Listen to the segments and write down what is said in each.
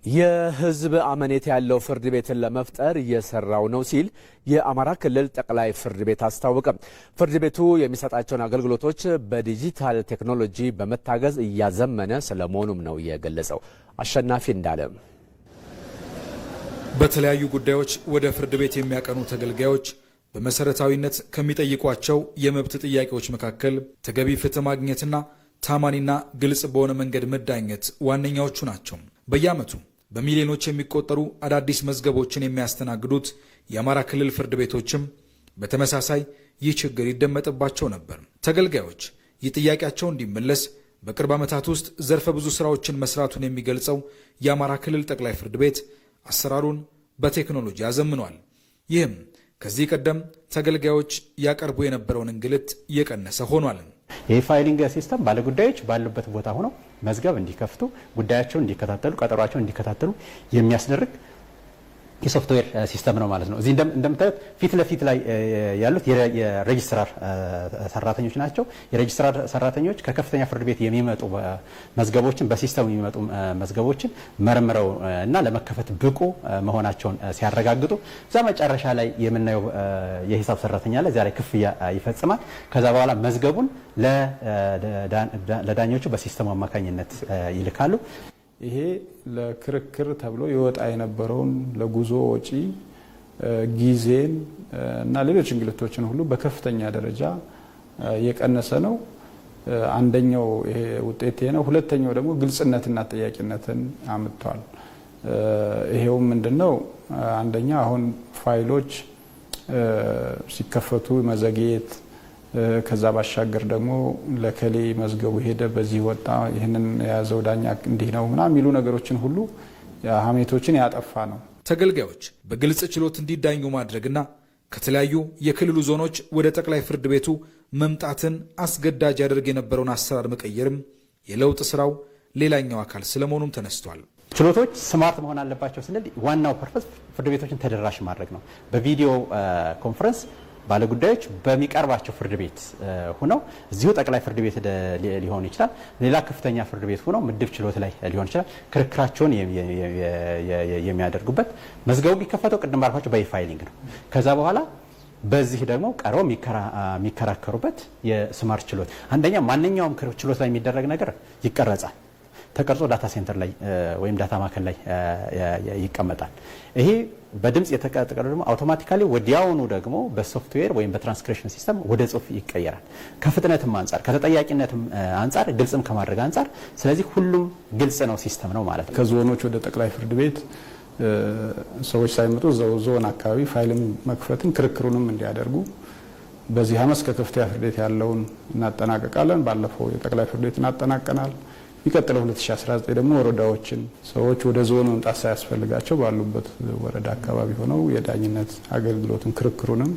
የህዝብ አመኔታ ያለው ፍርድ ቤትን ለመፍጠር እየሰራው ነው ሲል የአማራ ክልል ጠቅላይ ፍርድ ቤት አስታወቀ። ፍርድ ቤቱ የሚሰጣቸውን አገልግሎቶች በዲጂታል ቴክኖሎጂ በመታገዝ እያዘመነ ስለመሆኑም ነው የገለጸው። አሸናፊ እንዳለ በተለያዩ ጉዳዮች ወደ ፍርድ ቤት የሚያቀኑ ተገልጋዮች በመሰረታዊነት ከሚጠይቋቸው የመብት ጥያቄዎች መካከል ተገቢ ፍትህ ማግኘትና ታማኒና ግልጽ በሆነ መንገድ መዳኘት ዋነኛዎቹ ናቸው። በየዓመቱ በሚሊዮኖች የሚቆጠሩ አዳዲስ መዝገቦችን የሚያስተናግዱት የአማራ ክልል ፍርድ ቤቶችም በተመሳሳይ ይህ ችግር ይደመጥባቸው ነበር። ተገልጋዮች ይህ ጥያቄያቸው እንዲመለስ በቅርብ ዓመታት ውስጥ ዘርፈ ብዙ ስራዎችን መስራቱን የሚገልጸው የአማራ ክልል ጠቅላይ ፍርድ ቤት አሰራሩን በቴክኖሎጂ አዘምኗል። ይህም ከዚህ ቀደም ተገልጋዮች ያቀርቡ የነበረውን እንግልት እየቀነሰ ሆኗል። የፋይሊንግ ሲስተም ባለጉዳዮች ባሉበት ቦታ ሆነው መዝገብ እንዲከፍቱ፣ ጉዳያቸውን እንዲከታተሉ፣ ቀጠሯቸውን እንዲከታተሉ የሚያስደርግ የሶፍትዌር ሲስተም ነው ማለት ነው። እዚህ እንደምታዩት ፊት ለፊት ላይ ያሉት የሬጅስትራር ሰራተኞች ናቸው። የሬጅስትራር ሰራተኞች ከከፍተኛ ፍርድ ቤት የሚመጡ መዝገቦችን በሲስተም የሚመጡ መዝገቦችን መርምረው እና ለመከፈት ብቁ መሆናቸውን ሲያረጋግጡ እዛ መጨረሻ ላይ የምናየው የሂሳብ ሰራተኛ ላይ ዛሬ ክፍያ ይፈጽማል። ከዛ በኋላ መዝገቡን ለዳኞቹ በሲስተሙ አማካኝነት ይልካሉ። ይሄ ለክርክር ተብሎ ይወጣ የነበረውን ለጉዞ ወጪ ጊዜን እና ሌሎች እንግልቶችን ሁሉ በከፍተኛ ደረጃ የቀነሰ ነው። አንደኛው ይሄ ውጤት ነው። ሁለተኛው ደግሞ ግልጽነትና ተጠያቂነትን አምጥቷል። ይሄው ምንድነው? አንደኛ አሁን ፋይሎች ሲከፈቱ መዘግየት፣ ከዛ ባሻገር ደግሞ ለከሌ መዝገቡ ሄደ፣ በዚህ ወጣ፣ ይህንን የያዘው ዳኛ እንዲህ ነው ምናምን የሚሉ ነገሮችን ሁሉ ሀሜቶችን ያጠፋ ነው። ተገልጋዮች በግልጽ ችሎት እንዲዳኙ ማድረግና ከተለያዩ የክልሉ ዞኖች ወደ ጠቅላይ ፍርድ ቤቱ መምጣትን አስገዳጅ ያደርግ የነበረውን አሰራር መቀየርም የለውጥ ስራው ሌላኛው አካል ስለመሆኑም ተነስቷል። ችሎቶች ስማርት መሆን አለባቸው ስንል ዋናው ፐርፐስ ፍርድ ቤቶችን ተደራሽ ማድረግ ነው። በቪዲዮ ኮንፈረንስ ባለጉዳዮች በሚቀርባቸው ፍርድ ቤት ሆነው እዚሁ ጠቅላይ ፍርድ ቤት ሊሆን ይችላል፣ ሌላ ከፍተኛ ፍርድ ቤት ሆነው ምድብ ችሎት ላይ ሊሆን ይችላል፣ ክርክራቸውን የሚያደርጉበት መዝገቡ የሚከፈተው ቅድም ባልኳቸው በፋይሊንግ ነው። ከዛ በኋላ በዚህ ደግሞ ቀርበው የሚከራከሩበት የስማርት ችሎት። አንደኛ ማንኛውም ችሎት ላይ የሚደረግ ነገር ይቀረጻል፣ ተቀርጾ ዳታ ሴንተር ላይ ወይም ዳታ ማዕከል ላይ ይቀመጣል። ይሄ በድምጽ የተቀረጸ ደግሞ አውቶማቲካሊ ወዲያውኑ ደግሞ በሶፍትዌር ወይም በትራንስክሪፕሽን ሲስተም ወደ ጽሁፍ ይቀየራል። ከፍጥነትም አንጻር ከተጠያቂነትም አንጻር ግልጽም ከማድረግ አንጻር ስለዚህ ሁሉም ግልጽ ነው ሲስተም ነው ማለት ነው። ከዞኖች ወደ ጠቅላይ ፍርድ ቤት ሰዎች ሳይመጡ ዞን አካባቢ ፋይልም መክፈትን ክርክሩንም እንዲያደርጉ በዚህ ዓመት ከከፍተኛ ፍርድ ቤት ያለውን እናጠናቀቃለን። ባለፈው የጠቅላይ ፍርድ ቤት እናጠናቀናል። የሚቀጥለው 2019 ደግሞ ወረዳዎችን ሰዎች ወደ ዞን መምጣት ሳያስፈልጋቸው ባሉበት ወረዳ አካባቢ ሆነው የዳኝነት አገልግሎትን ክርክሩንም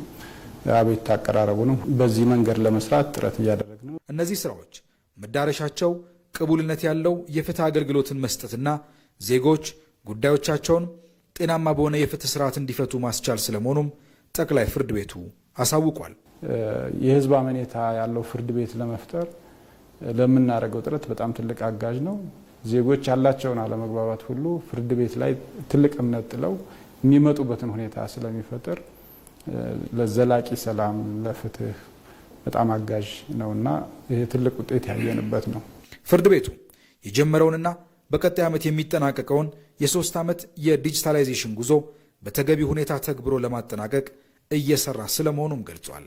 አቤቱታ አቀራረቡንም በዚህ መንገድ ለመስራት ጥረት እያደረግን ነው። እነዚህ ስራዎች መዳረሻቸው ቅቡልነት ያለው የፍትህ አገልግሎትን መስጠትና ዜጎች ጉዳዮቻቸውን ጤናማ በሆነ የፍትህ ስርዓት እንዲፈቱ ማስቻል ስለመሆኑም ጠቅላይ ፍርድ ቤቱ አሳውቋል። የህዝብ አመኔታ ያለው ፍርድ ቤት ለመፍጠር ለምናደርገው ጥረት በጣም ትልቅ አጋዥ ነው። ዜጎች ያላቸውን አለመግባባት ሁሉ ፍርድ ቤት ላይ ትልቅ እምነት ጥለው የሚመጡበትን ሁኔታ ስለሚፈጥር ለዘላቂ ሰላም፣ ለፍትህ በጣም አጋዥ ነውና ይሄ ትልቅ ውጤት ያየንበት ነው። ፍርድ ቤቱ የጀመረውንና በቀጣይ ዓመት የሚጠናቀቀውን የ3 ዓመት የዲጂታላይዜሽን ጉዞ በተገቢ ሁኔታ ተግብሮ ለማጠናቀቅ እየሰራ ስለመሆኑም ገልጿል።